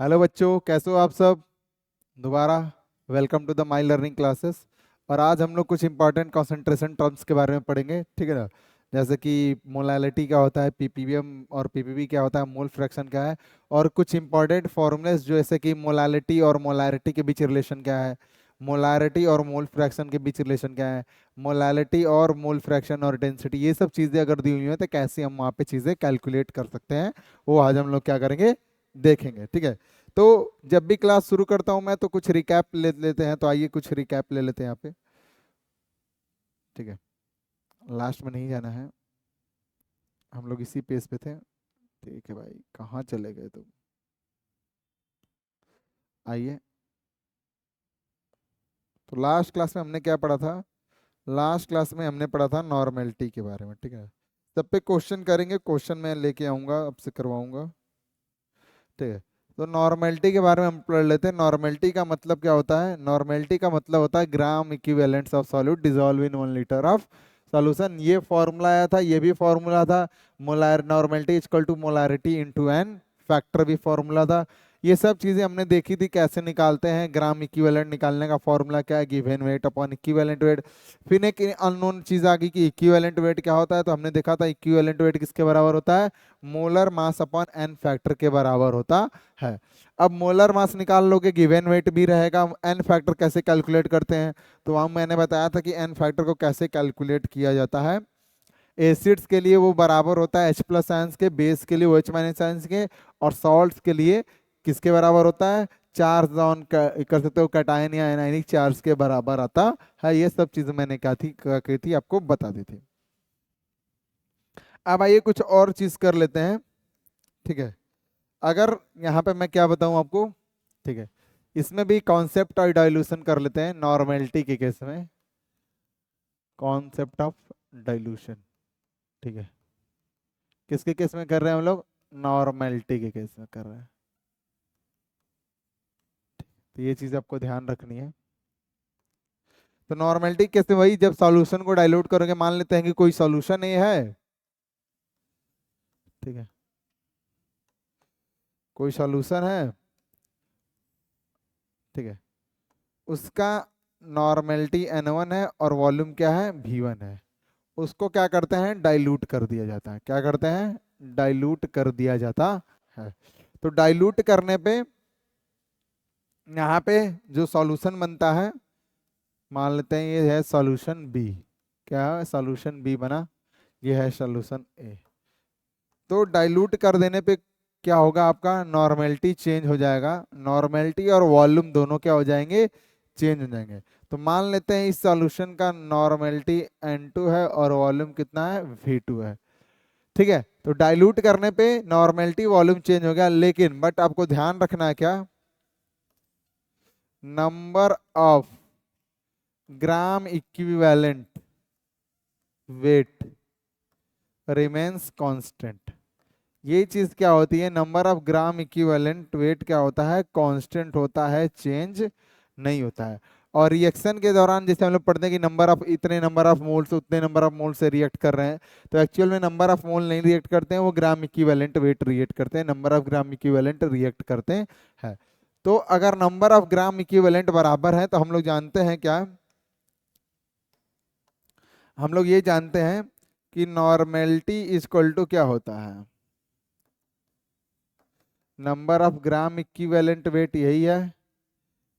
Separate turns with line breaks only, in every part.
Hello बच्चों, कैसे हो आप सब। दोबारा welcome to the my learning classes. और आज हम लोग कुछ इंपॉर्टेंट कंसंट्रेशन टर्म्स के बारे में पढ़ेंगे, ठीक है ना। जैसे कि मोलालिटी क्या होता है, पीपीएम और पीपीबी क्या होता है, मोल फ्रैक्शन क्या है, और कुछ इंपॉर्टेंट फॉर्मूलेस जैसे कि मोलालिटी और मोलारिटी के बीच रिलेशन क्या है, मोलारिटी और मोल फ्रैक्शन के बीच रिलेशन क्या है, मोलालिटी और मोल फ्रैक्शन और डेंसिटी, ये सब चीज़ें अगर दी हुई हैं तो कैसे हम वहाँ पे चीज़ें कैलकुलेट कर सकते हैं, वो आज हम लोग क्या करेंगे, देखेंगे, ठीक है। तो जब भी क्लास शुरू करता हूं मैं तो कुछ रिकैप ले लेते हैं, तो आइए कुछ रिकैप ले लेते हैं यहाँ पे, ठीक है। लास्ट में नहीं जाना है, हम लोग इसी पेज पे थे। ठीक है भाई, कहाँ चले गए तुम। आइए, तो लास्ट क्लास में हमने क्या पढ़ा था। लास्ट क्लास में हमने पढ़ा था नॉर्मेलिटी के बारे में, ठीक है। सब पे क्वेश्चन करेंगे, क्वेश्चन मैं लेके आऊंगा, आपसे करवाऊंगा, ठीक है। तो नॉर्मेलिटी के बारे में हम पढ़ लेते हैं। नॉर्मेलिटी का मतलब क्या होता है। नॉर्मेलिटी का मतलब होता है gram equivalents of solute dissolve in 1 litre of solution. ये फॉर्मूला आया था, ये भी फॉर्मूला था। Molar normality equal to molarity into N factor भी फॉर्मूला था। ये सब चीजें हमने देखी थी कैसे निकालते हैं। ग्राम इक्विवेलेंट निकालने का फॉर्मूला क्या है, given weight upon equivalent weight. फिर एक अननोन चीज आ गई कि इक्विवेलेंट वेट क्या होता है, तो हमने देखा था इक्विवेलेंट वेट किसके बराबर होता है, molar mass upon N factor के बराबर होता है। अब मोलर मास निकाल लोगे, गिवन वेट भी रहेगा, एन फैक्टर कैसे कैलकुलेट करते हैं, तो वहां मैंने बताया था कि एन फैक्टर को कैसे कैलकुलेट किया जाता है। एसिड्स के लिए वो बराबर होता है H+ आयंस के, बेस के लिए OH- आयंस के, और सॉल्ट्स के लिए किसके बराबर होता है, चार्ज ऑन कर सकते हो, कैटायन या एनायनिक चार्ज के बराबर आता है। ये सब चीजें मैंने क्या कही थी, आपको बता दी थी। अब आइए कुछ और चीज कर लेते हैं, ठीक है। अगर यहाँ पे मैं क्या बताऊं आपको, ठीक है। इसमें भी कॉन्सेप्ट और डाइल्यूशन कर लेते हैं नॉर्मेलिटी के केस में। कॉन्सेप्ट ऑफ डाइल्यूशन, ठीक है। किसके केस में कर रहे हैं हम लोग, नॉर्मेलिटी के केस में कर रहे हैं। तो ये चीज आपको ध्यान रखनी है। तो नॉर्मेलिटी कैसे, वही जब सॉल्यूशन को डाइल्यूट करोगे, मान लेते हैं कि कोई सॉल्यूशन ये है, ठीक है। कोई सॉल्यूशन है, ठीक है। उसका नॉर्मेलिटी n1 है और वॉल्यूम क्या है, v1 है। उसको क्या करते हैं, डाइल्यूट कर दिया जाता है। क्या करते हैं, डाइल्यूट कर दिया जाता है। तो डाइल्यूट करने पे यहाँ पे जो सॉल्यूशन बनता है, मान लेते हैं ये है सॉल्यूशन बी। क्या है, सॉल्यूशन बी बना, ये है सॉल्यूशन ए। तो डाइल्यूट कर देने पे क्या होगा, आपका नॉर्मेलिटी चेंज हो जाएगा। नॉर्मेलिटी और वॉल्यूम दोनों क्या हो जाएंगे, चेंज हो जाएंगे। तो मान लेते हैं इस सॉल्यूशन का नॉर्मेलिटी n2 है और वॉल्यूम कितना है, v2 है, ठीक है। तो डाइल्यूट करने पे नॉर्मेलिटी वॉल्यूम चेंज हो गया, लेकिन बट आपको ध्यान रखना है क्या, number of gram equivalent weight remains constant. ये चीज क्या होती है, number of gram equivalent weight क्या होता है, कांस्टेंट होता है, चेंज नहीं होता है। और रिएक्शन के दौरान जैसे हम लोग पढ़ते हैं कि नंबर ऑफ इतने नंबर ऑफ मोल से उतने नंबर ऑफ मोल से रिएक्ट कर रहे हैं, तो एक्चुअल में नंबर ऑफ मोल नहीं रिएक्ट करते हैं, वो ग्राम इक्विवेलेंट वेट रिएक्ट करते हैं, number of gram equivalent react करते हैं। तो अगर नंबर ऑफ ग्राम इक्विवेलेंट बराबर है तो हम लोग जानते हैं क्या, हम लोग ये जानते हैं कि नॉर्मेलिटी इज इक्वल टू क्या होता है, number of gram equivalent weight, यही है,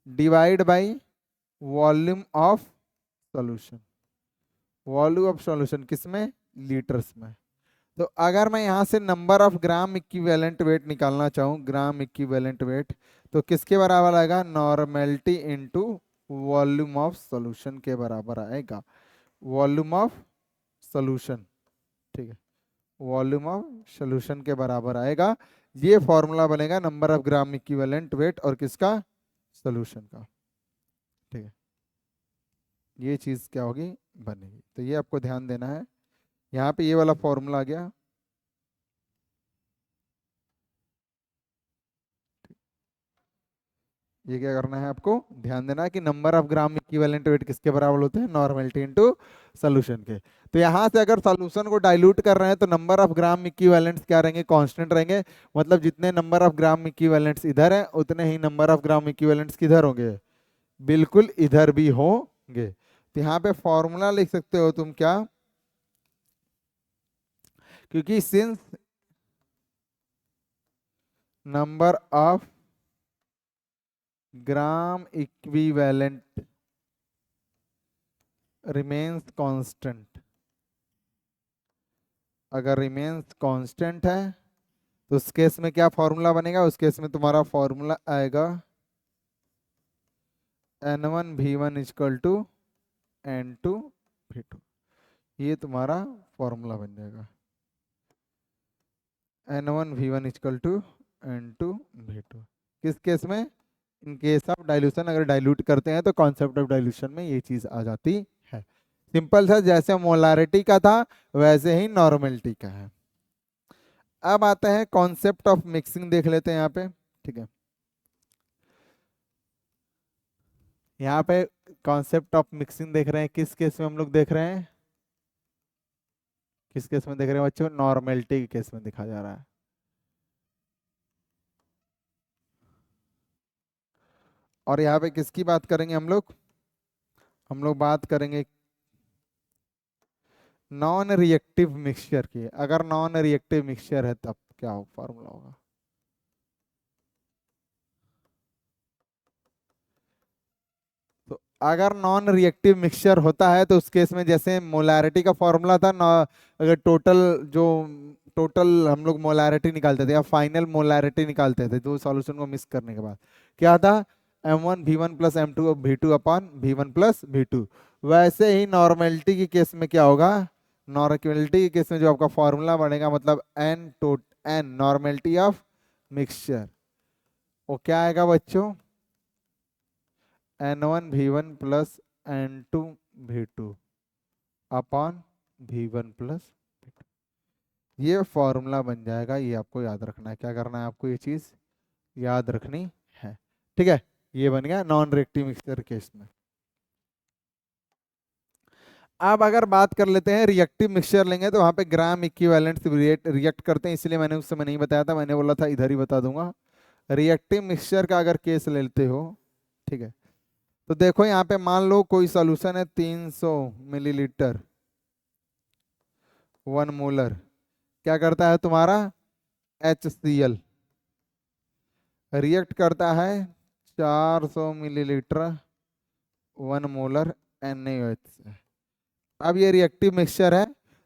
divide by volume of solution. Volume of solution किसमें, लीटर्स में। तो अगर मैं यहां से number of gram equivalent weight निकालना चाहूँ, ग्राम इक्विवेलेंट वेट, तो किसके बराबर आएगा, normality into volume of solution के बराबर आएगा। वॉल्यूम ऑफ सॉल्यूशन, ठीक है, वॉल्यूम ऑफ सॉल्यूशन के बराबर आएगा। ये फॉर्मूला बनेगा number of gram equivalent weight और किसका, सॉल्यूशन का, ठीक है। ये चीज क्या होगी, बनेगी। तो ये आपको ध्यान देना है। यहाँ पे ये वाला फॉर्मूला आ गया, ये क्या करना है आपको, ध्यान देना है कि number of gram equivalent weight किसके बराबर होते हैं, नॉर्मेलिटी इनटू सोल्यूशन के। तो यहाँ से अगर सोल्यूशन को डाइल्यूट कर रहे हैं तो नंबर ऑफ ग्राम इक्विवेलेंट्स क्या रहेंगे, कांस्टेंट रहेंगे। मतलब जितने नंबर ऑफ ग्राम इक्विवेलेंट्स इधर है उतने ही नंबर ऑफ ग्राम इक्विवेलेंट्स किधर होंगे, बिल्कुल इधर भी होंगे। तो यहाँ पे फॉर्मूला लिख सकते हो तुम क्या, क्योंकि since number of gram equivalent remains constant, अगर रिमेन्स कांस्टेंट है तो उस केस में क्या फॉर्मूला बनेगा, उस केस में तुम्हारा फॉर्मूला आएगा N1 V1 equal to N2 V2। ये तुम्हारा फॉर्मूला बन जाएगा N1 V1 equal to N2 V2। किस केस में, इन केस ऑफ डाइल्यूशन, अगर डाइल्यूट करते हैं तो कॉन्सेप्ट ऑफ डाइल्यूशन में ये चीज आ जाती है। सिंपल सा, जैसे मोलारिटी का था वैसे ही नॉर्मेलिटी का है। अब आते हैं कॉन्सेप्ट ऑफ मिक्सिंग, देख लेते हैं यहाँ पे। ठीक है, यहाँ पे कॉन्सेप्ट ऑफ मिक्सिंग देख रहे हैं, किस केस में हम लोग देख रहे हैं, किस केस में देख रहे हैं बच्चों, नॉर्मेलिटी के केस में दिखा जा रहा है। और यहाँ पे किसकी बात करेंगे हम लोग बात करेंगे नॉन रिएक्टिव मिक्सचर की। अगर नॉन रिएक्टिव मिक्सचर है तब क्या फॉर्मूला होगा, तो अगर नॉन रिएक्टिव मिक्सचर होता है तो उस केस में जैसे मोलारिटी का फॉर्मूला था अगर टोटल हम लोग मोलारिटी निकालते थे या फाइनल मोलारिटी निकालते थे दो सॉल्यूशन को मिक्स करने के बाद, क्या था, M1 V1 plus M2 V2 upon V1 plus V2। वैसे ही नॉर्मेलिटी के केस में क्या होगा, नॉर्मेलिटी के केस में जो आपका फॉर्मूला बनेगा, मतलब N नॉर्मेलिटी ऑफ मिक्सचर, वो क्या आएगा बच्चों, N1 V1 plus N2 V2 upon V1 plus V2। ये फॉर्मूला बन जाएगा। ये आपको याद रखना है, क्या करना है आपको, ये चीज याद रखनी है। ठीक है, ये बन गया नॉन रिएक्टिव मिक्सचर केस में। अब अगर बात कर लेते हैं रिएक्टिव मिक्सचर लेंगे तो वहां पे ग्राम इक्विवेलेंट से रिएक्ट करते हैं, इसलिए मैंने उस समय नहीं बताया था, मैंने बोला था इधर ही बता दूंगा। रिएक्टिव मिक्सचर का अगर केस लेते हो, ठीक है, तो देखो यहाँ पे मान लो कोई सॉल्यूशन है 300 मिलीलीटर 1 मोलर, क्या करता है तुम्हारा HCl, रिएक्ट करता है 400 मिलीलीटर 1 मोलर NaOH से। अब ये रिएक्टिव मिक्सचर है,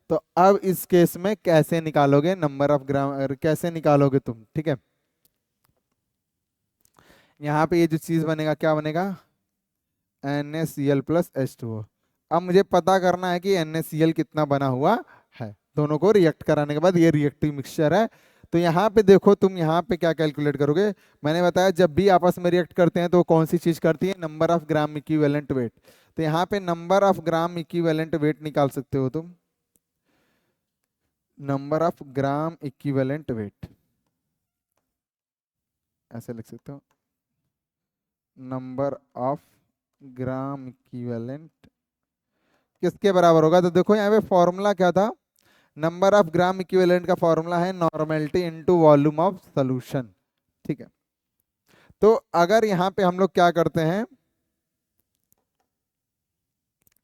तो अब इस केस में कैसे निकालोगे नंबर ऑफ ग्राम, कैसे निकालोगे तुम, ठीक है, यहाँ पे ये जो चीज बनेगा क्या बनेगा, NaCl प्लस H2O। अब मुझे पता करना है कि NaCl कितना बना हुआ है, दोनों को रिएक्ट कराने के बाद ये रिएक्टिव मिक्सचर है। तो यहाँ पे देखो तुम यहाँ पे क्या कैलकुलेट करोगे, मैंने बताया जब भी आपस में रिएक्ट करते हैं तो कौन सी चीज करती है, number of gram equivalent weight. तो यहाँ पे number of gram equivalent weight निकाल सकते हो तुम, number of gram equivalent weight ऐसे लिख सकते हो, नंबर ऑफ ग्राम इक्विवेलेंट किसके बराबर होगा। तो देखो यहाँ पे फॉर्मूला क्या था, नंबर ऑफ ग्राम इक्विवेलेंट का फॉर्मूला है normality into volume of solution. ठीक है, तो अगर यहाँ पे हम लोग क्या करते हैं,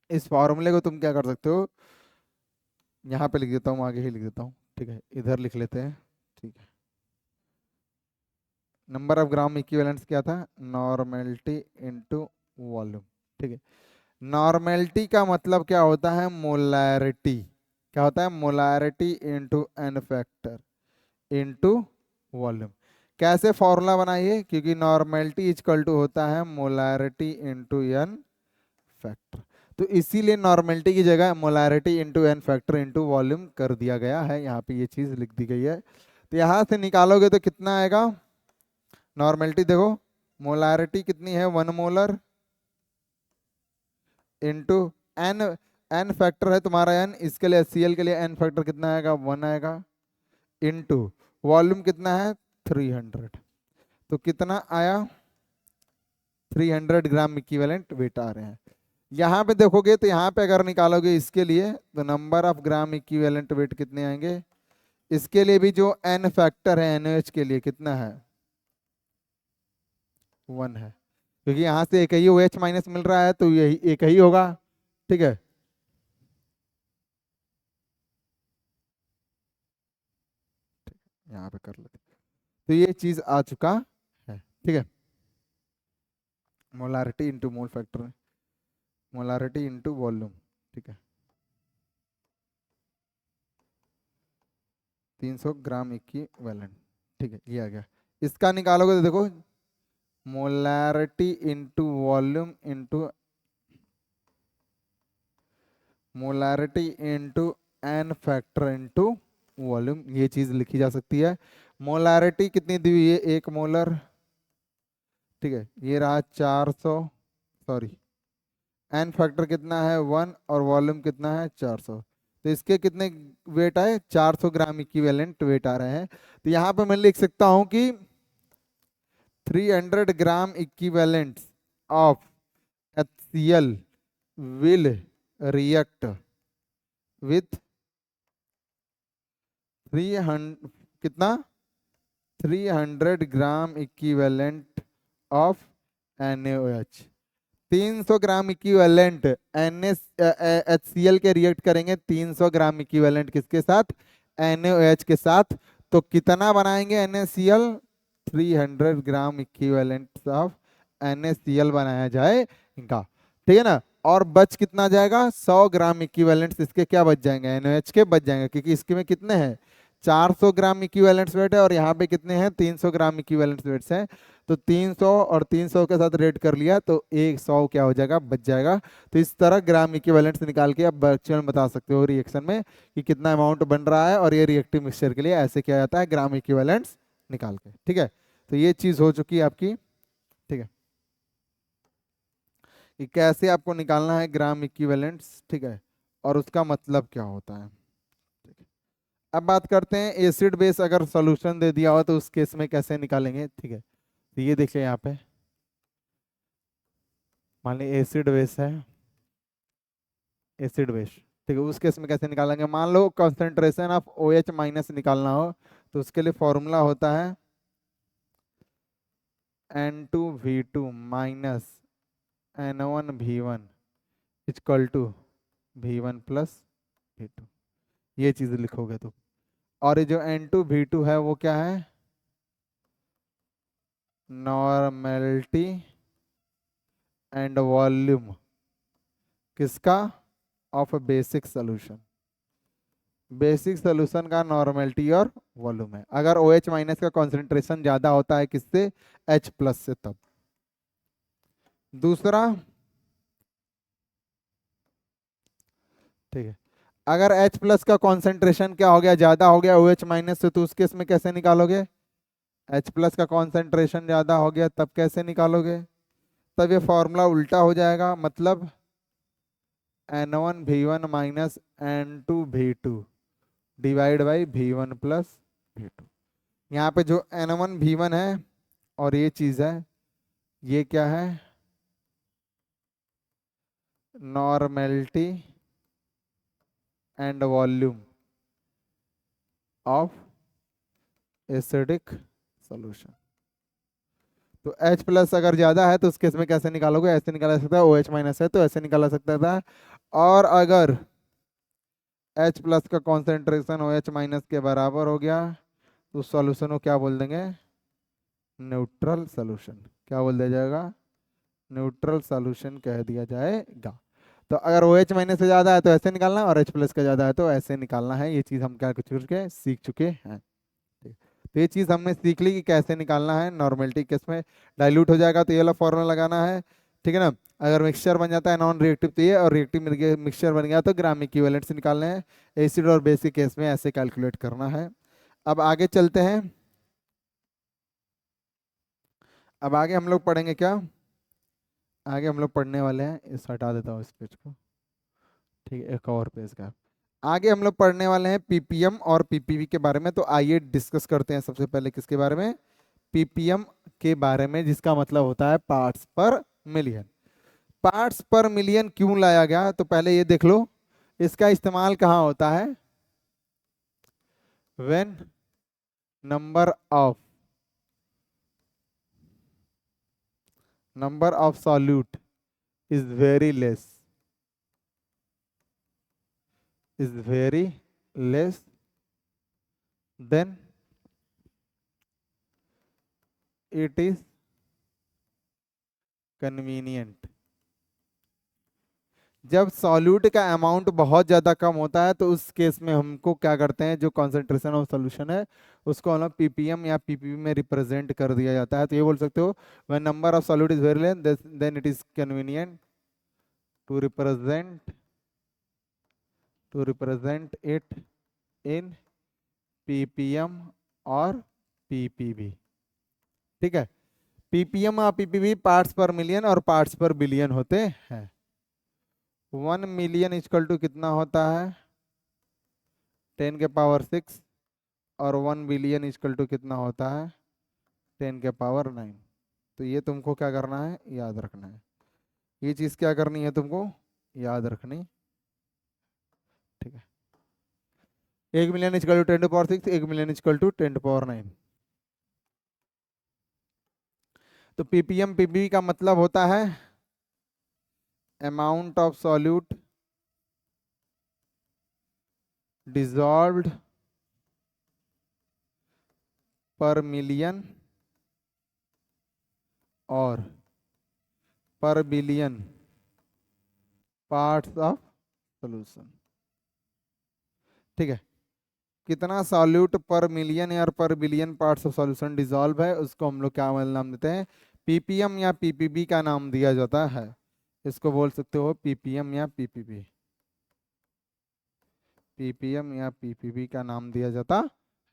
इस फॉर्मूले को तुम क्या कर सकते हो, यहाँ पे लिख देता हूँ, आगे ही लिख देता हूँ, ठीक है, इधर लिख लेते हैं। ठीक है, नंबर ऑफ ग्राम इक्विवेलेंट्स क्या था, नॉर्मेलिटी इनटू वॉल्यूम। ठीक है, नॉर्मेलिटी का मतलब क्या होता है, मोलैरिटी, क्या होता है, molarity into N factor into volume. कैसे फॉर्मूला बनाइए, क्योंकि नॉर्मेलिटी इक्वल टू होता है मोलैरिटी इनटू एन फैक्टर, तो इसीलिए नॉर्मेलिटी की जगह molarity into N factor into volume कर दिया गया है, यहाँ पे ये चीज लिख दी गई है। तो यहाँ से निकालोगे तो कितना आएगा, नॉर्मेलिटी देखो, मोलैरिटी कितनी है 1 molar into N, N factor है तुम्हारा एन, इसके लिए Cl के लिए एन फैक्टर कितना आएगा 1 आएगा, इनटू वॉल्यूम कितना है 300, तो कितना आया 300 ग्राम इक्विवेलेंट वेट आ रहे हैं। यहाँ पे देखोगे तो यहाँ पे अगर निकालोगे इसके लिए तो number of gram equivalent weight कितने आएंगे। इसके लिए भी जो एन फैक्टर है NaOH के लिए कितना है, 1 है, क्योंकि यहाँ से एक ही OH माइनस मिल रहा है तो यही एक ही होगा। ठीक है, यहाँ पे कर लेते, तो ये चीज आ चुका है। ठीक है, मोलारिटी इंटू मोल फैक्टर, मोलारिटी इंटू वॉल्यूम। ठीक है, 300 ग्राम इक्विवेलेंट। ठीक है, ये आ गया। इसका निकालोगे तो देखो molarity into volume into molarity into N factor into volume, ये चीज लिखी जा सकती है। मोलारिटी कितनी दी हुई है, 1 मोलर। ठीक है, ये रहा 400, सॉरी एन फैक्टर कितना है 1 और वॉल्यूम कितना है 400, तो इसके कितने वेट आए, 400 ग्राम इक्विवेलेंट वेट आ रहे हैं। तो यहाँ पे मैं लिख सकता हूँ कि 300 gram equivalent of HCl will react with 300 कितना 300 gram equivalent of NaOH। 300 gram equivalent HCl के रिएक्ट करेंगे 300 ग्राम इक्विवेलेंट किसके साथ, NaOH के साथ। तो कितना बनाएंगे NaCl, 300 gram equivalent of NaCl बनाया जाएगा। ठीक है ना, और बच कितना जाएगा, 100 ग्राम इक्विवेलेंट्स इसके क्या बच जाएंगे, NaOH के बच जाएंगे, क्योंकि इसके में कितने हैं 400 ग्राम इक्विवेलेंट्स वेट है और यहाँ पे कितने हैं 300 ग्राम इक्विवेलेंट्स वेट्स हैं। तो 300 और 300 के साथ रेट कर लिया तो 100 क्या हो जाएगा, बच जाएगा। तो इस तरह ग्राम इक्विवेलेंट्स निकाल के आप बच्चों बता सकते हो रिएक्शन में कि कितना अमाउंट बन रहा है, और ये रिएक्टिव मिक्सचर के लिए ऐसे किया जाता है ग्राम इक्विवेलेंट्स निकाल के। ठीक है, तो ये चीज हो चुकी है आपकी। ठीक है, कि कैसे आपको निकालना है ग्राम इक्विवेलेंट्स। ठीक है, और उसका मतलब क्या होता है। ठीक है, अब बात करते हैं एसिड बेस अगर सॉल्यूशन दे दिया हो तो उस केस में कैसे निकालेंगे। ठीक है, तो ये देखिए यहाँ पे मान ली एसिड बेस है, एसिड बेस। ठीक है, उस केस में कैसे निकालेंगे, मान low concentration of OH minus निकालना हो तो उसके लिए फॉर्मूला होता है N2V2 minus N1V1 equal to V1 plus V2, ये चीज लिखोगे तो। और ये जो N2V2 है वो क्या है, नॉर्मेलिटी एंड वॉल्यूम किसका, of basic solution. Basic solution का नॉर्मेलिटी और वॉल्यूम है। अगर OH माइनस का कॉन्सेंट्रेशन ज्यादा होता है किससे, H प्लस से, तब। दूसरा, ठीक है, अगर H प्लस का कॉन्सेंट्रेशन क्या हो गया, ज्यादा हो गया OH माइनस से, तो उस केस में कैसे निकालोगे, H प्लस का कॉन्सेंट्रेशन ज्यादा हो गया तब कैसे निकालोगे, तब ये फॉर्मूला उल्टा हो जाएगा। मतलब N1V1 minus N2V2 divide by V1 plus V2। यहाँ पे जो N1V1 है और ये चीज है, ये क्या है, normality and volume of acidic solution. तो H प्लस अगर ज्यादा है तो उस केस में कैसे निकालोगे, ऐसे निकाला सकता है, OH माइनस है तो ऐसे निकाला सकता था। और अगर H प्लस का कॉन्सेंट्रेशन OH माइनस के बराबर हो गया तो उस सॉल्यूशन को क्या बोल देंगे, न्यूट्रल सॉल्यूशन। क्या बोल दिया जाएगा, न्यूट्रल सॉल्यूशन कह दिया जाएगा। तो अगर OH माइनस से ज्यादा है तो ऐसे निकालना है, और H प्लस का ज्यादा है तो ऐसे निकालना है। ये चीज हम क्या कर चुके, सीख चुके हैं। ठीक। तो ये चीज हमने सीख ली कि कैसे निकालना है। नॉर्मेलिटी केस में डाइल्यूट हो जाएगा तो ये वाला फॉर्मूला लगाना है। ठीक है ना, अगर मिक्सचर बन जाता है नॉन रिएक्टिव तो ये, और रिएक्टिव मिक्सचर बन गया तो ग्राम इक्विवेलेंट्स निकालने हैं। एसिड और बेस के केस में ऐसे कैलकुलेट करना है। अब आगे चलते हैं। अब आगे हम लोग पढ़ेंगे क्या, आगे हम लोग पढ़ने वाले हैं, इस हटा देता हूँ इस पेज को। ठीक है, एक और पेज का आगे हम लोग पढ़ने वाले हैं पीपीएम और पीपीवी के बारे में। तो आइए डिस्कस करते हैं सबसे पहले किसके बारे में, पीपीएम के बारे में, जिसका मतलब होता है parts per million. Parts per million क्यों लाया गया, तो पहले ये देख लो इसका इस्तेमाल कहाँ होता है। When number of solute is very less, less then it is convenient. जब सॉल्यूट का अमाउंट बहुत ज़्यादा कम होता है तो उस केस में हमको क्या करते हैं, जो कॉन्सेंट्रेशन ऑफ सॉल्यूशन है उसको हम लोग पीपीएम या पीपीबी में रिप्रेजेंट कर दिया जाता है। तो ये बोल सकते हो when number of solute is very less then it is convenient to represent it in PPM और पीपीबी। ठीक है, पीपीएम और पीपीबी पार्ट्स पर मिलियन और पार्ट्स पर बिलियन होते हैं। 1 मिलियन इक्वल टू कितना होता है, 10⁻⁶। और 1 बिलियन इक्वल टू कितना होता है, 10⁹ तो ये तुमको क्या करना है, याद रखना है। ये चीज क्या करनी है तुमको, याद रखनी। ठीक है, 1 million equal to 10⁶, 1 million equal to 10⁹। तो पीपीएम पीपीबी का मतलब होता है amount of solute dissolved per million और per billion parts of solution. ठीक है, कितना सॉल्यूट पर मिलियन या पर billion parts of solution dissolve है उसको हम लोग क्या नाम देते हैं, पीपीएम या पीपीबी का नाम दिया जाता है। इसको बोल सकते हो पीपीएम या पीपीबी, पीपीएम या पीपीबी का नाम दिया जाता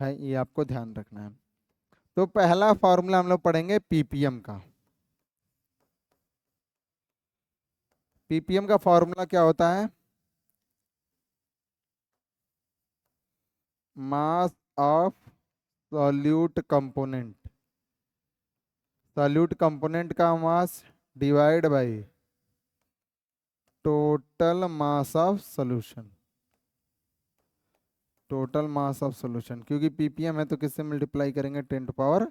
है, ये आपको ध्यान रखना है। तो पहला फॉर्मूला हम लोग पढ़ेंगे पीपीएम का। पीपीएम का फॉर्मूला क्या होता है, mass of solute component, solute component का mass divide by total mass of solution, total mass of solution. क्योंकि पीपीएम है तो किससे मल्टीप्लाई करेंगे, 10⁶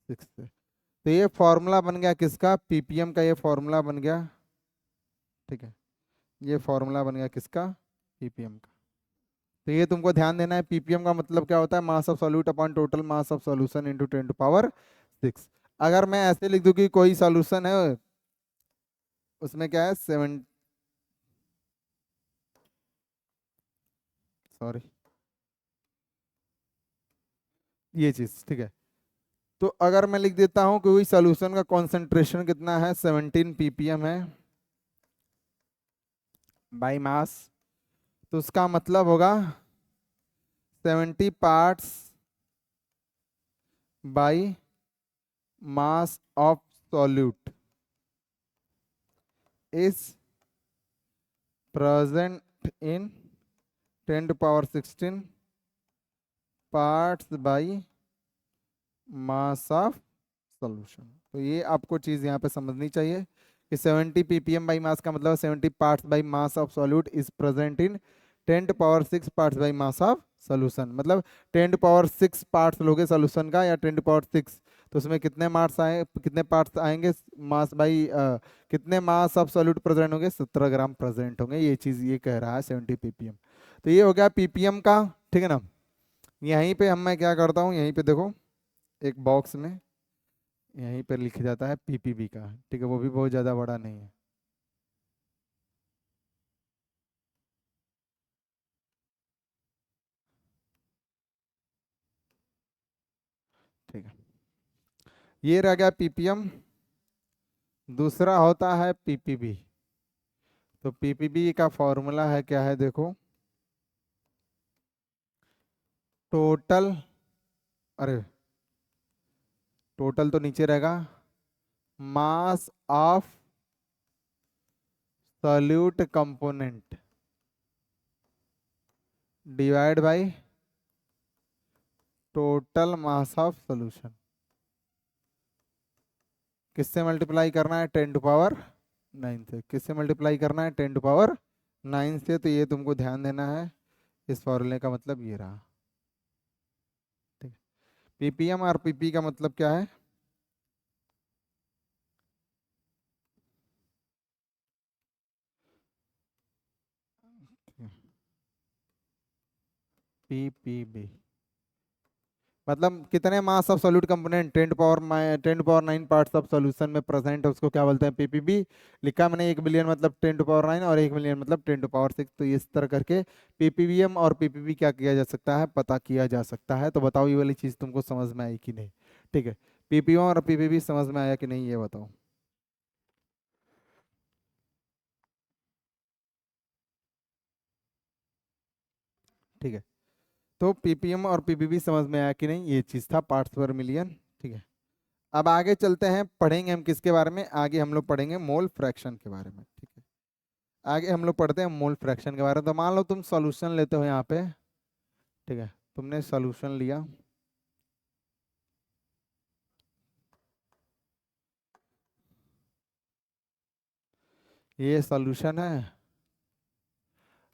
से। तो ये फॉर्मूला बन गया किसका, पीपीएम का ये फॉर्मूला बन गया। ठीक है, ये फॉर्मूला बन गया किसका, पीपीएम का। तो ये तुमको ध्यान देना है, पीपीएम का मतलब क्या होता है, mass of solute upon total mass of solution into 10⁶। अगर मैं ऐसे लिख दूं कि कोई सॉल्यूशन है उसमें क्या है 7, सॉरी ये चीज, ठीक है। तो अगर मैं लिख देता हूं कि कोई सॉल्यूशन का कॉन्सेंट्रेशन कितना है 17 पीपीएम है बाई मास, तो उसका मतलब होगा 70 parts by mass of solute is present in 10⁻16 parts by mass of solution. तो ये आपको चीज यहाँ पे समझनी चाहिए कि 70 ppm बाई मास का मतलब 70 parts by mass of solute is present in 10⁻6 parts by mass of solution. मतलब 10⁻6 पार्ट्स लोगे सॉल्यूशन का या 10⁻6, तो उसमें कितने मास आए, कितने पार्ट्स आएंगे, मास बाई कितने मास ऑफ सॉल्यूट प्रेजेंट होंगे, 17 ग्राम प्रेजेंट होंगे। ये चीज ये कह रहा है 70 ppm। तो ये हो गया पीपीएम का। ठीक है ना, यहीं पे हम मैं क्या करता हूँ, यहीं पे देखो एक बॉक्स में यहीं पर लिख जाता है पीपीबी का। ठीक है, वो भी बहुत ज़्यादा बड़ा नहीं है। ठीक है, ये रह गया पीपीएम। दूसरा होता है पीपीबी। तो पीपीबी का फॉर्मूला है क्या है, देखो टोटल, अरे टोटल तो नीचे रहेगा, मास of solute component divide by total mass of solution. किससे मल्टीप्लाई करना है, 10⁹ से। किससे मल्टीप्लाई करना है, 10⁹ से। तो ये तुमको ध्यान देना है, इस फॉर्मूले का मतलब ये रहा। ठीक है, पीपीएम और पीपी का मतलब क्या है, पीपीबी मतलब कितने मास of solute component 10⁹ parts of solution में प्रेजेंट है, उसको क्या बोलते हैं, पीपीबी। लिखा मैंने 1 बिलियन मतलब 10⁹ और 1 मिलियन मतलब 10⁶। तो इस तरह करके पीपीवीएम और पीपीबी क्या किया जा सकता है, पता किया जा सकता है। तो बताओ ये वाली चीज तुमको समझ में आई कि नहीं। ठीक है, पीपीएम और पीपीबी समझ में आया कि नहीं, ये बताओ। ठीक है, तो पीपीएम और पीपीबी समझ में आया कि नहीं, ये चीज था पार्ट्स पर मिलियन। ठीक है, अब आगे चलते हैं, पढ़ेंगे हम किसके बारे में, आगे हम लोग पढ़ेंगे मोल फ्रैक्शन के बारे में। ठीक है, आगे हम लोग पढ़ते हैं मोल फ्रैक्शन के बारे में। तो मान लो तुम सॉल्यूशन लेते हो यहाँ पे। ठीक है, तुमने सॉल्यूशन लिया, ये सॉल्यूशन है।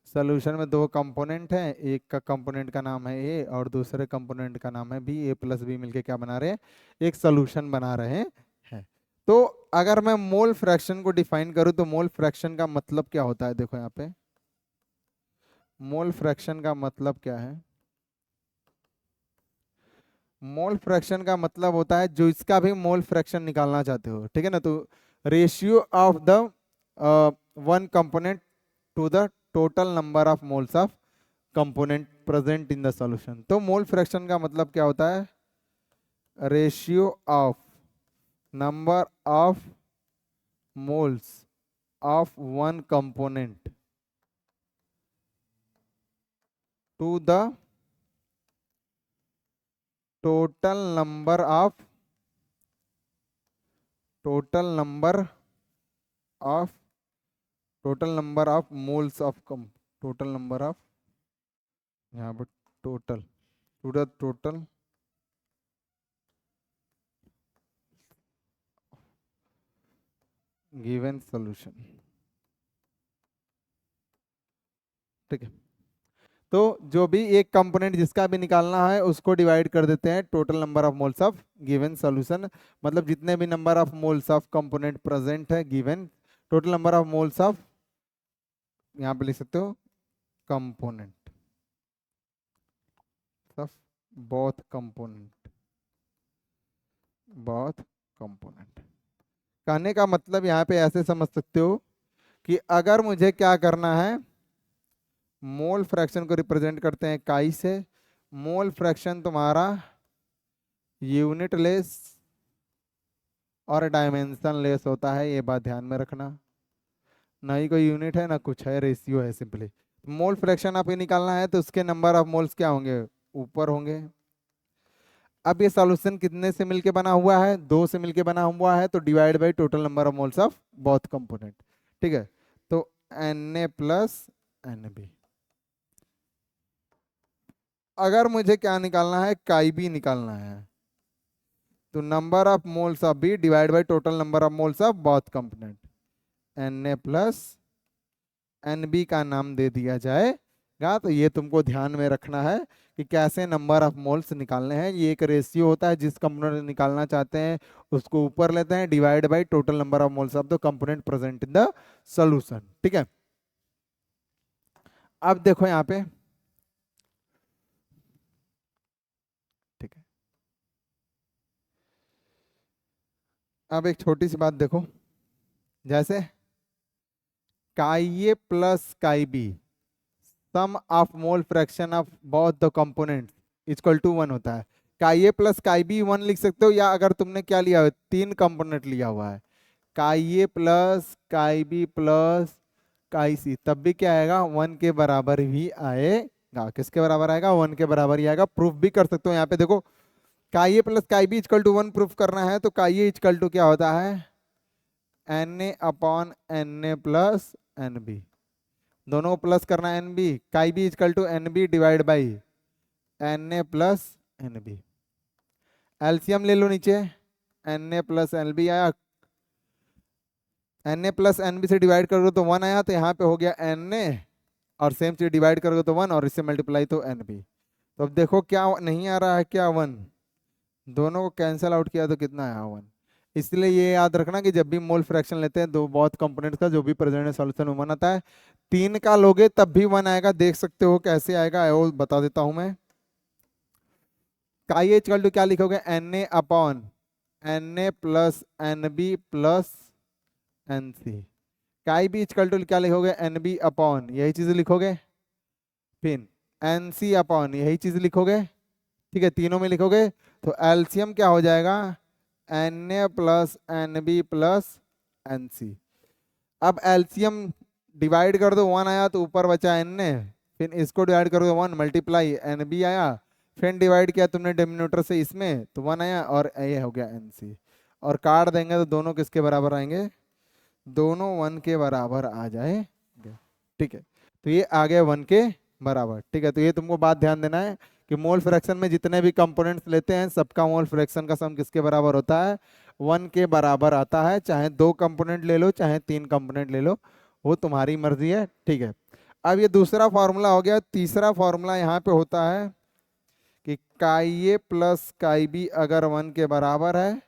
सॉल्यूशन में दो कंपोनेंट हैं, एक का कंपोनेंट का नाम है ए और दूसरे कंपोनेंट का नाम है बी। ए प्लस बी मिलके क्या बना रहे हैं, एक सॉल्यूशन बना रहे हैं। तो अगर मैं मोल फ्रैक्शन को डिफाइन करूं तो मोल फ्रैक्शन का मतलब क्या होता है, देखो यहाँ पे मोल फ्रैक्शन का मतलब क्या है। मोल फ्रैक्शन का मतलब होता है जो इसका भी मोल फ्रैक्शन निकालना चाहते हो, ठीक है ना। तो ratio of the one component to the total number of moles of component present in the solution. तो मोल फ्रैक्शन का मतलब क्या होता है, ratio of number of moles of one component to the total number of total number of total number of moles of come total number of, यहाँ पर total, to the total given solution. ठीक है, तो जो भी एक component जिसका भी निकालना है उसको डिवाइड कर देते हैं total number of moles of given solution. मतलब जितने भी number of moles of component present है given, total number of moles of, यहाँ पे लिख सकते हो component of both component, both component. कहने का मतलब यहाँ पे ऐसे समझ सकते हो कि अगर मुझे क्या करना है, मोल फ्रैक्शन को रिप्रेजेंट करते हैं काई से। मोल फ्रैक्शन तुम्हारा यूनिट लेस और डायमेंशन लेस होता है, ये बात ध्यान में रखना। ना ही कोई यूनिट है ना कुछ है, रेशियो है सिंपली। मोल फ्रैक्शन आपको निकालना है तो उसके नंबर ऑफ मोल्स क्या होंगे, ऊपर होंगे। अब ये सॉल्यूशन कितने से मिलके बना हुआ है, दो से मिलके बना हुआ है, तो divide by total number of moles of both component. ठीक है, तो Na प्लस Nb। अगर मुझे क्या निकालना है, काई बी निकालना है, तो number of moles of B divide by total number of moles of both component. Na plus Nb का नाम दे दिया जाएगा। तो ये तुमको ध्यान में रखना है कि कैसे नंबर ऑफ मोल्स निकालने हैं। ये एक रेशियो होता है, जिस कंपोनेंट निकालना चाहते हैं उसको ऊपर लेते हैं, divide by total number of moles of the component present in the solution. ठीक है, अब देखो यहाँ पे। ठीक है, अब एक छोटी सी बात देखो, जैसे chi A plus chi B sum of mole fraction of both the components equal to 1 होता है। Chi A plus chi B 1 लिख सकते हो, या अगर तुमने क्या लिया है, तीन कंपोनेंट लिया हुआ है, chi A plus chi B plus chi C, तब भी क्या आएगा, 1 के बराबर ही आएगा। किसके बराबर आएगा, 1 के बराबर ही आएगा। प्रूफ भी कर सकते हो, यहाँ पे देखो chi A plus chi B equal to 1 proof करना है तो काई ए इक्वल टू क्या होता है, Na upon Na plus Nb। दोनों को प्लस करना है, Nb, chi B equal to Nb divide by Na plus Nb। LCM ले लो नीचे, Na प्लस Nb आया, Na प्लस एनबी से डिवाइड करोगे तो 1 आया, तो यहाँ पे हो गया Na, और सेम चीज डिवाइड करोगे तो 1, और इससे मल्टीप्लाई तो एनबी। तो अब देखो क्या नहीं आ रहा है, क्या 1, दोनों को कैंसिल आउट किया तो कितना आया 1। इसलिए ये याद रखना कि जब भी मोल फ्रैक्शन लेते हैं दो बहुत कंपोनेंट्स का, जो भी प्रेजेंट है सॉल्यूशन में 1 आता है, 3 का लोगे तब भी 1 आएगा। देख सकते हो कैसे आएगा, वो बता देता हूं मैं। काई इक्वल टू क्या लिखोगे, Na upon Na plus NB plus NC. Chi B equal to क्या लिखोगे, एनबी अपॉन यही चीज लिखोगे, फिर एनसी अपॉन यही चीज लिखोगे, ठीक है, तीनों में लिखोगे। तो एलसीएम क्या हो जाएगा, Na plus NB plus NC. अब एलसीएम डिवाइड कर दो 1 आया तो ऊपर बचा Na, फिर इसको डिवाइड कर दो 1 मल्टीप्लाई एनबी आया, फिर डिवाइड किया तुमने डिनोमिनेटर से इसमें तो 1 आया, और ये हो गया एनसी। और काट देंगे तो दोनों किसके बराबर आएंगे, दोनों 1 के बराबर आ जाएंगे। ठीक है, तो ये आ गए 1 के बराबर। ठीक है, तो ये तुमको बात ध्यान देना है कि मोल फ्रैक्शन में जितने भी कंपोनेंट्स लेते हैं सबका मोल फ्रैक्शन का सम किसके बराबर होता है, 1 के बराबर आता है। चाहे 2 कंपोनेंट ले लो चाहे 3 कंपोनेंट ले लो, वो तुम्हारी मर्जी है। ठीक है, अब ये दूसरा फॉर्मूला हो गया। तीसरा फॉर्मूला यहाँ पे होता है कि काई ए प्लस काई बी अगर 1 के बराबर है,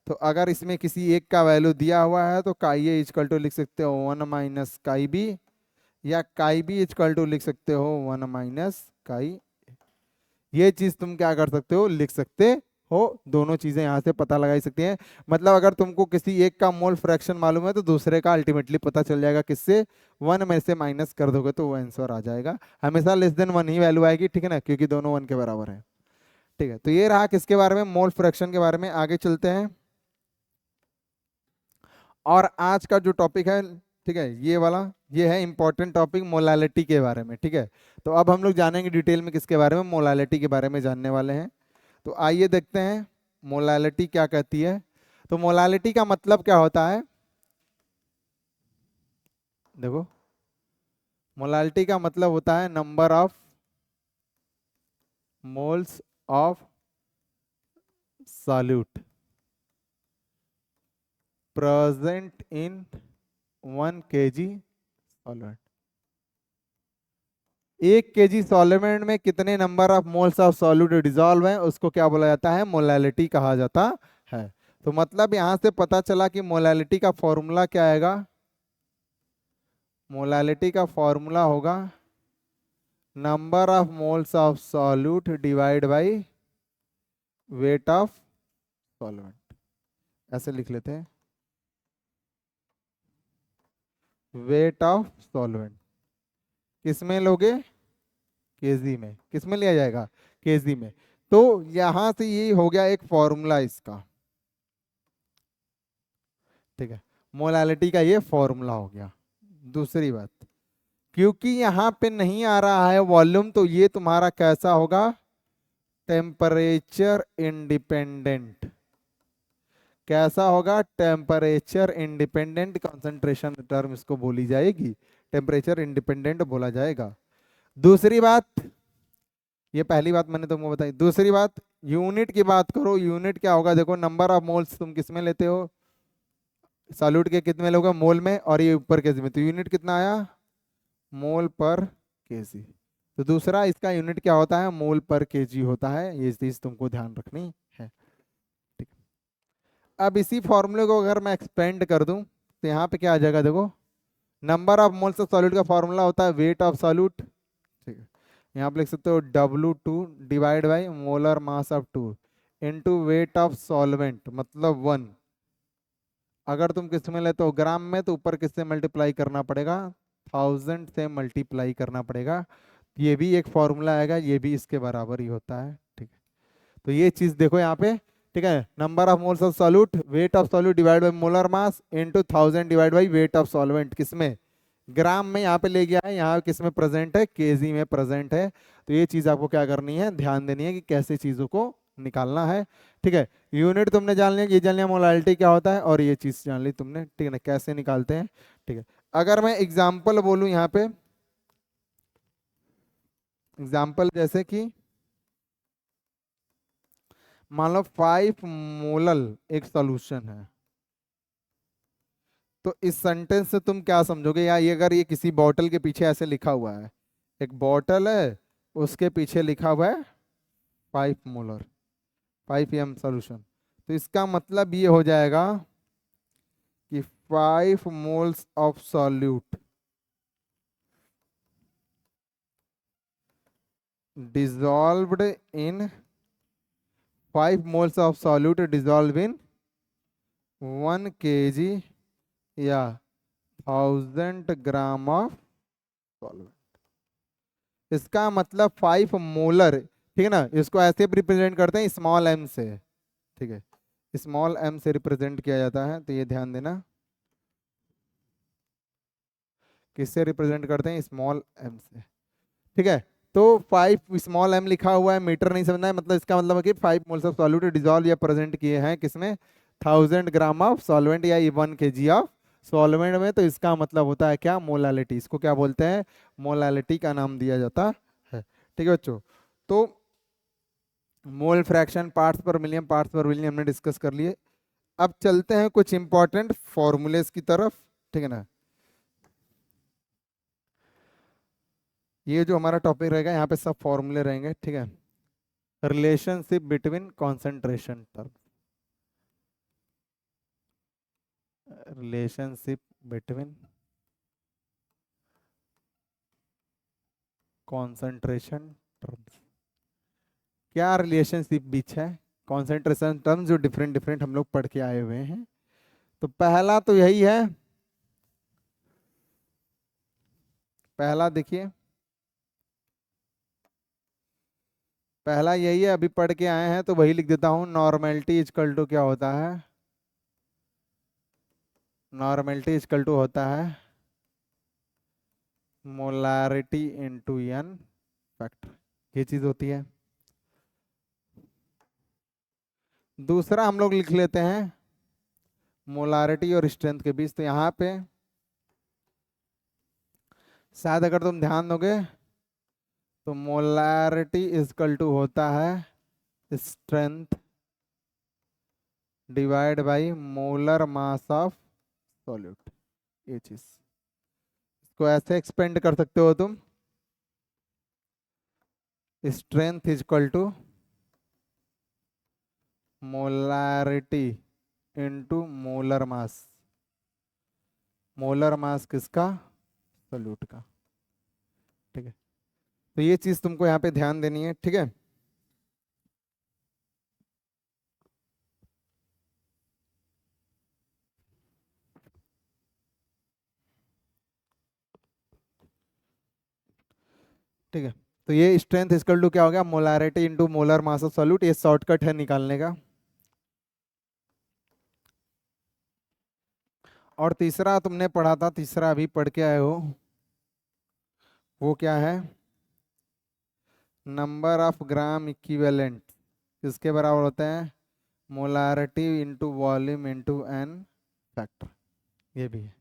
तो अगर इसमें किसी एक का वैल्यू दिया हुआ है तो काई ए इक्वल टू लिख सकते हो 1 माइनस काई बी, या काई बी इक्वल टू लिख सकते हो 1 माइनस काई। ये चीज तुम क्या कर सकते हो, लिख सकते हो। दोनों चीजें यहाँ से पता लगा सकती हैं। मतलब अगर तुमको किसी एक का मोल फ्रैक्शन मालूम है तो दूसरे का अल्टीमेटली पता चल जाएगा, किससे, 1 में से माइनस कर दोगे तो वो आंसर आ जाएगा। हमेशा लेस देन 1 ही वैल्यू आएगी, ठीक है ना, क्योंकि दोनों 1 के बराबर है। ठीक है, तो ये रहा किसके बारे में, मोल फ्रैक्शन के बारे में। आगे चलते हैं, और आज का जो टॉपिक है, ठीक है, ये वाला, ये है इंपॉर्टेंट टॉपिक मोलालिटी के बारे में। ठीक है, तो अब हम लोग जानेंगे डिटेल में किसके बारे में, मोलालिटी के बारे में जानने वाले हैं। तो आइए देखते हैं मोलालिटी क्या कहती है। तो मोलालिटी का मतलब क्या होता है, देखो, मोलालिटी का मतलब होता है number of moles of solute present in 1 kg solvent. 1 kg solvent में कितने number of moles of solute dissolve है, उसको क्या बोला जाता है, मोलालिटी कहा जाता है। तो मतलब यहां से पता चला कि मोलालिटी का फॉर्मूला क्या आएगा, मोलालिटी का फॉर्मूला होगा number of moles of solute divide by weight of solvent. ऐसे लिख लेते हैं, वेट ऑफ सॉल्वेंट किस में लोगे, केजी में। किस में लिया जाएगा, केजी में। तो यहां से ये हो गया एक फॉर्मूला इसका, ठीक है, मोलालिटी का ये फॉर्मूला हो गया। दूसरी बात, क्योंकि यहाँ पे नहीं आ रहा है वॉल्यूम, तो ये तुम्हारा कैसा होगा, टेम्परेचर इंडिपेंडेंट। कैसा होगा, टेम्परेचर इंडिपेंडेंट कंसंट्रेशन टर्म इसको बोली जाएगी, टेम्परेचर इंडिपेंडेंट बोला जाएगा। दूसरी बात, ये पहली बात मैंने तुमको बताई। दूसरी बात, यूनिट की बात करो, यूनिट क्या होगा, देखो नंबर ऑफ मोल्स तुम किस में लेते हो, सॉल्यूट के कितने लोगे, मोल में, और ये ऊपर केजी में, तो यूनिट कितना आया, मोल पर केजी। तो दूसरा इसका यूनिट क्या होता है, मोल पर केजी होता है। ये चीज तुमको ध्यान रखनी है। ठीक, अब इसी फॉर्मूले को अगर मैं एक्सपेंड कर दूं तो यहाँ पे क्या आ जाएगा, देखो, number of moles of solute का फॉर्मूला होता है वेट ऑफ सॉल्यूट। ठीक है, यहाँ पे लिख सकते हो W2 divide by molar mass of 2 into weight of solvent, मतलब 1। अगर तुम किस में लेते हो, ग्राम में, तो ऊपर किससे मल्टीप्लाई करना पड़ेगा, 1000 से मल्टीप्लाई करना पड़ेगा। ये भी एक फॉर्मूला आएगा, ये भी इसके बराबर ही होता है। ठीक है, तो ये चीज देखो यहाँ पे, ठीक है, number of moles of solute, weight of solute divide by molar mass into 1000 divide by weight of solvent, किसमें, ग्राम में। यहाँ पे ले गया है, यहाँ किस में प्रेजेंट है, केजी में प्रेजेंट है। तो ये चीज आपको क्या करनी है, ध्यान देनी है कि कैसे चीजों को निकालना है। ठीक है, यूनिट तुमने जान लिया, ये जान लिया मोलालिटी क्या होता है, और ये चीज जान ली तुमने, ठीक है ना, कैसे निकालते हैं। ठीक है, अगर मैं एग्जाम्पल बोलूं यहाँ पे, एग्जाम्पल जैसे कि मान लो 5 मोलल एक सॉल्यूशन है, तो इस सेंटेंस से तुम क्या समझोगे, या ये अगर ये किसी बॉटल के पीछे ऐसे लिखा हुआ है, एक बॉटल है, उसके पीछे लिखा हुआ है 5 मोलर 5 सोल्यूशन, तो इसका मतलब ये हो जाएगा कि 5 moles of solute dissolved in 5 moles of solute dissolved in 1 kg या 1000 ग्राम ऑफ सॉल्वेंट। इसका मतलब 5 मोलर, ठीक है ना, इसको ऐसे रिप्रेजेंट करते हैं स्मॉल एम से, ठीक है, स्मॉल एम से रिप्रेजेंट किया जाता है, तो ये ध्यान देना, किससे रिप्रेजेंट करते हैं, स्मॉल एम से, ठीक है। तो 5 स्मॉल एम लिखा हुआ है, मीटर नहीं समझना है, मतलब इसका मतलब है कि 5 मोल्स ऑफ सॉल्यूट डिजॉल्व या प्रेजेंट किए हैं किसमें, 1000 ग्राम ऑफ सॉल्वेंट या 1 kg ऑफ सॉल्वेंट में, तो इसका मतलब होता है क्या, मोलालिटी, इसको क्या बोलते हैं, मोलालिटी का नाम दिया जाता है, ठीक है बच्चों। तो mole fraction, parts per million, parts per million हमने डिस्कस कर लिए। अब चलते हैं कुछ इंपॉर्टेंट फॉर्मूलेस की तरफ, ठीक है ना। ये जो हमारा टॉपिक रहेगा यहाँ पे सब फॉर्मूले रहेंगे, ठीक है। Relationship between concentration term, relationship between concentration terms, क्या रिलेशनशिप बीच है कॉन्सेंट्रेशन टर्म्स जो डिफरेंट डिफरेंट हम लोग पढ़ के आए हुए हैं। तो पहला तो यही है, पहला देखिए, पहला यही है, अभी पढ़ के आए हैं तो वही लिख देता हूं, नॉर्मेलिटी इजकल टू क्या होता है, नॉर्मेलिटी इजकल टू होता है मोलारिटी इंटू एन फैक्टर, ये चीज होती है। दूसरा हम लोग लिख लेते हैं मोलारिटी और स्ट्रेंथ के बीच, तो यहाँ पे शायद अगर तुम ध्यान दोगे तो मोलारिटी इजकल टू होता है strength divide by molar mass of solute, ये चीज, इसको ऐसे एक्सपेंड कर सकते हो तुम, strength equal to molarity into molar mass किसका, सॉल्यूट का, ठीक है। तो ये चीज तुमको यहाँ पे ध्यान देनी है, ठीक है। ठीक है, तो ये स्ट्रेंथ इक्वल टू क्या हो गया, molarity into molar mass of solute, ये शॉर्टकट है निकालने का। और तीसरा तुमने पढ़ा था, तीसरा अभी पढ़ के आए हो, वो क्या है, नंबर ऑफ ग्राम इक्विवेलेंट किसके बराबर होता है, molarity into volume into N factor, ये भी है।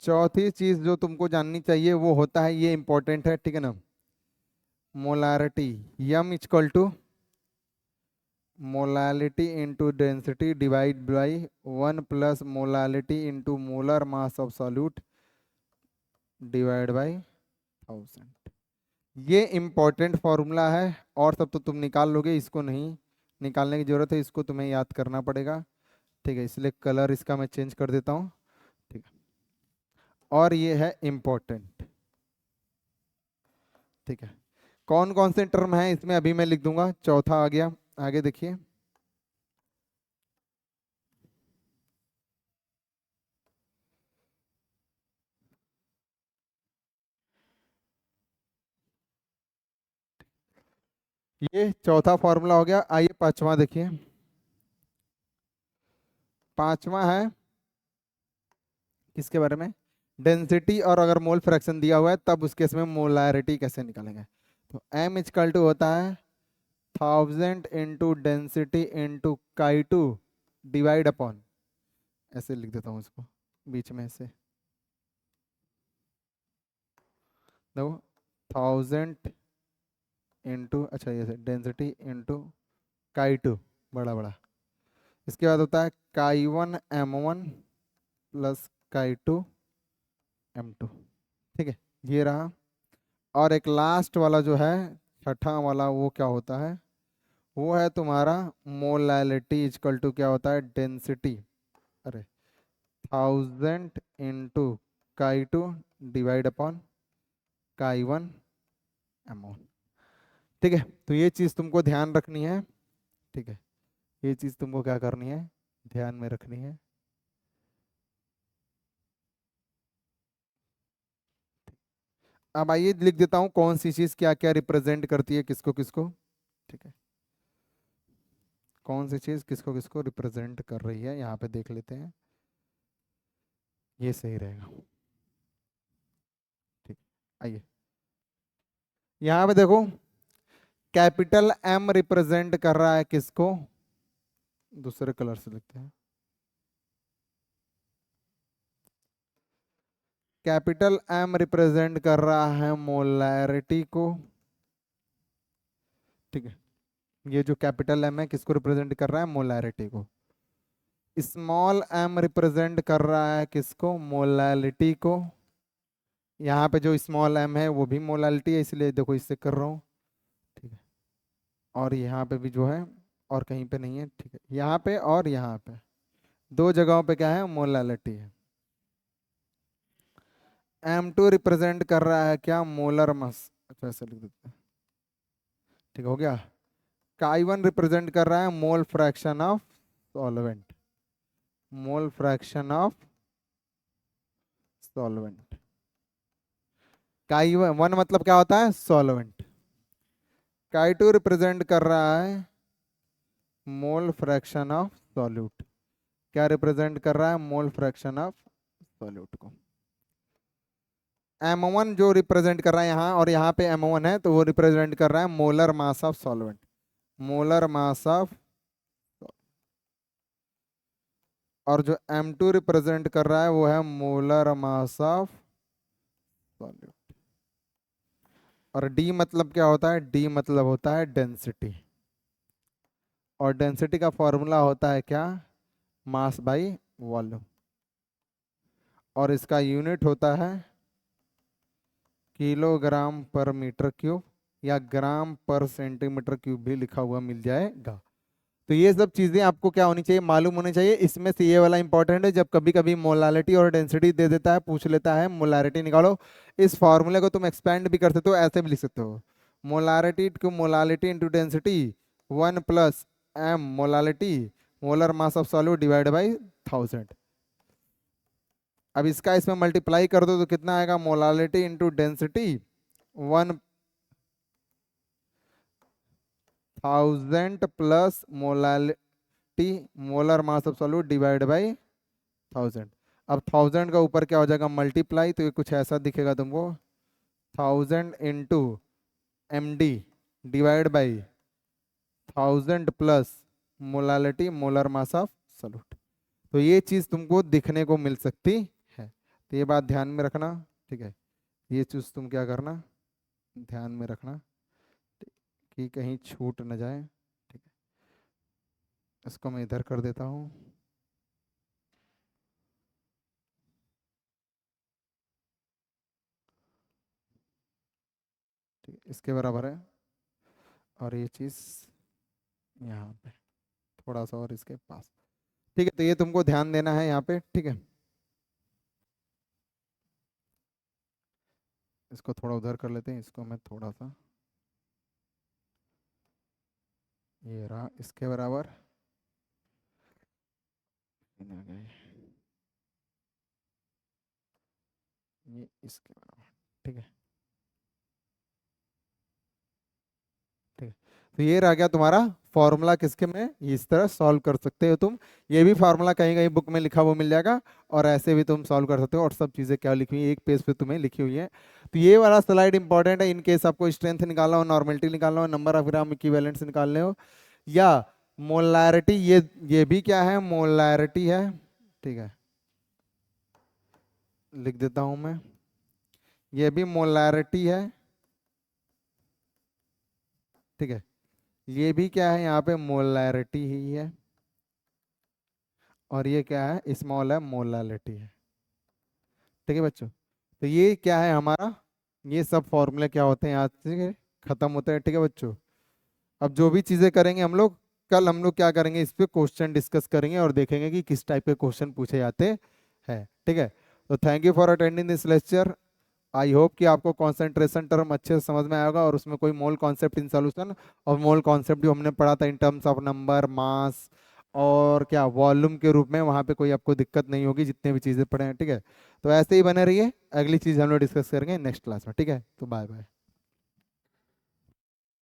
चौथी चीज जो तुमको जाननी चाहिए वो होता है, ये इंपॉर्टेंट है, ठीक है ना, molarity, M equal to molality into density divide by 1 plus molality into molar mass of solute divide by 1000, ये इंपॉर्टेंट फॉर्मूला है। और सब तो तुम निकाल लोगे, इसको नहीं निकालने की जरूरत है, इसको तुम्हें याद करना पड़ेगा, ठीक है, इसलिए कलर इसका मैं चेंज कर देता हूँ, ठीक है। और ये है इंपॉर्टेंट, ठीक है। कौन कौन से टर्म है इसमें अभी मैं लिख दूंगा, चौथा आ गया, आगे देखिए, ये चौथा फॉर्मूला हो गया। आइए पांचवा देखिए, पांचवा है किसके बारे में, डेंसिटी, और अगर मोल फ्रैक्शन दिया हुआ है तब उस केस में मोलारिटी कैसे निकालेंगे। तो एम इक्वल टू होता है 1000 इंटू डेंसिटी इंटू काई टू डिवाइड अपॉन, ऐसे लिख देता हूँ इसको बीच में से, देखो 1000 इंटू, अच्छा ये डेंसिटी इंटू काई टू बड़ा बड़ा, इसके बाद होता है Chi1 M1 plus Chi2 M2। ठीक है, ये रहा। और एक लास्ट वाला जो है, छठा वाला, वो क्या होता है? वो है तुम्हारा मोलैलिटी इक्वल टू क्या होता है? डेंसिटी। अरे 1000 × Chi2 divide upon Chi1 M1। ठीक है, तो ये चीज़ तुमको ध्यान रखनी है। ठीक है, ये चीज़ तुमको क्या करनी है? ध्यान में रखनी है। अब आइए लिख देता हूँ कौन सी चीज़ क्या क्या रिप्रेजेंट करती है, किसको किसको। ठीक है, कौन सी चीज़ किसको किसको रिप्रेजेंट कर रही है, यहाँ पे देख लेते हैं, ये सही रहेगा। ठीक, आइए यहाँ पे देखो, कैपिटल M रिप्रेजेंट कर रहा है किसको? दूसरे कलर से लिखते हैं। कैपिटल M रिप्रेजेंट कर रहा है मोलैरिटी को। ठीक है, ये जो कैपिटल M है किसको रिप्रेजेंट कर रहा है? मोलैरिटी को। स्मॉल m रिप्रेजेंट कर रहा है किसको? मोलैलिटी को। यहाँ पे जो स्मॉल m है वो भी मोलैलिटी है, इसलिए देखो इससे कर रहा हूँ। ठीक है, और यहाँ पे भी जो है, और कहीं पे नहीं है। ठीक है, यहाँ पे और यहाँ पे दो जगहों पे क्या है? मोलैलिटी है। M2 रिप्रेजेंट कर रहा है क्या? Molar mass. अच्छा ऐसे लिख देते हैं। ठीक हो गया। Chi1 रिप्रेजेंट कर रहा है मोल fraction of solvent. Mole fraction of solvent. Chi1 मतलब क्या होता है? सॉल्वेंट। Chi2 रिप्रेजेंट कर रहा है मोल फ्रैक्शन ऑफ सॉल्यूट। क्या रिप्रेजेंट कर रहा है? मोल फ्रैक्शन ऑफ सॉल्यूट को। M1 जो रिप्रेजेंट कर रहा है यहाँ, और यहाँ पे M1 है, तो वो रिप्रेजेंट कर रहा है molar mass of solvent. Molar mass of. और जो M2 रिप्रेजेंट कर रहा है वो है मोलर मास ऑफ सॉल्यूट। और D मतलब क्या होता है? D मतलब होता है डेंसिटी। और डेंसिटी का फॉर्मूला होता है क्या? Mass by volume. और इसका यूनिट होता है किलोग्राम पर मीटर क्यूब, या ग्राम पर सेंटीमीटर क्यूब भी लिखा हुआ मिल जाएगा। तो ये सब चीजें आपको क्या होनी चाहिए? मालूम होनी चाहिए। इसमें से ये वाला इंपॉर्टेंट है, जब कभी कभी मोलालिटी और डेंसिटी दे देता है, पूछ लेता है मोलारिटी निकालो, इस फॉर्मूले को तुम एक्सपेंड भी कर सकते हो, ऐसे भी लिख सकते हो। Molarity to molality into density 1 + m molality molar mass of solute divide by 1000। अब इसका इसमें मल्टीप्लाई कर दो तो कितना आएगा? Molality into density 1000 plus molality molar mass of solute divide by 1000। अब 1000 का ऊपर क्या हो जाएगा? मल्टीप्लाई, तो ये कुछ ऐसा दिखेगा तुमको, 1000 into MD divide by 1000 plus molality molar mass of solute. तो ये चीज़ तुमको दिखने को मिल सकती है, तो ये बात ध्यान में रखना। ठीक है, ये चीज़ तुम क्या करना, ध्यान में रखना कि कहीं छूट न जाए। ठीक है, इसको मैं इधर कर देता हूँ। ठीक है, इसके बराबर है। और ये चीज़ यहाँ पे थोड़ा सा और इसके पास। ठीक है, तो ये तुमको ध्यान देना है यहाँ पे। ठीक है, इसको थोड़ा उधर कर लेते हैं, इसको मैं थोड़ा सा, ये रहा इसके बराबर। ये इसके बराबर। ठीक है, ठीक है, तो ये रह गया तुम्हारा फॉर्मूला। किसके में इस तरह सॉल्व कर सकते हो तुम। ये भी फार्मूला कहीं कहीं बुक में लिखा हुआ मिल जाएगा, और ऐसे भी तुम सॉल्व कर सकते हो। और सब चीज़ें क्या लिखी हुई है, एक पेज पे तुम्हें लिखी हुई है। तो ये वाला स्लाइड इंपॉर्टेंट है इन केस आपको स्ट्रेंथ निकालना हो, नॉर्मेलिटी निकालना हो, नंबर ऑफ ग्राम इक्विवेलेंट्स निकालने हो, या मोलैरिटी। ये भी क्या है? मोलैरिटी है। ठीक है, लिख देता हूं मैं, ये भी मोलैरिटी है। ठीक है, ये भी क्या है? यहाँ पे मोलैरिटी ही है। और ये क्या है, स्मॉल है, मोलालिटी है। ठीक है बच्चों, तो ये क्या है हमारा, ये सब फॉर्मूले क्या होते हैं यहाँ से खत्म होते हैं। ठीक है बच्चों, अब जो भी चीजें करेंगे हम लोग, कल हम लोग क्या करेंगे, इस पे क्वेश्चन डिस्कस करेंगे और देखेंगे कि किस टाइप के क्वेश्चन पूछे जाते हैं। ठीक है, तो thank you for attending this lecture. I hope कि आपको कंसंट्रेशन टर्म अच्छे से समझ में आएगा, और उसमें कोई मोल कॉन्सेप्ट इन सॉल्यूशन, और मोल कॉन्सेप्ट जो हमने पढ़ा था इन टर्म्स ऑफ नंबर, मास और क्या वॉल्यूम के रूप में, वहाँ पे कोई आपको दिक्कत नहीं होगी जितने भी चीज़ें पढ़े हैं। ठीक है, तो ऐसे ही बने रहिए, अगली चीज़ हम लोग डिस्कस करेंगे नेक्स्ट क्लास में। ठीक है, तो बाय बाय।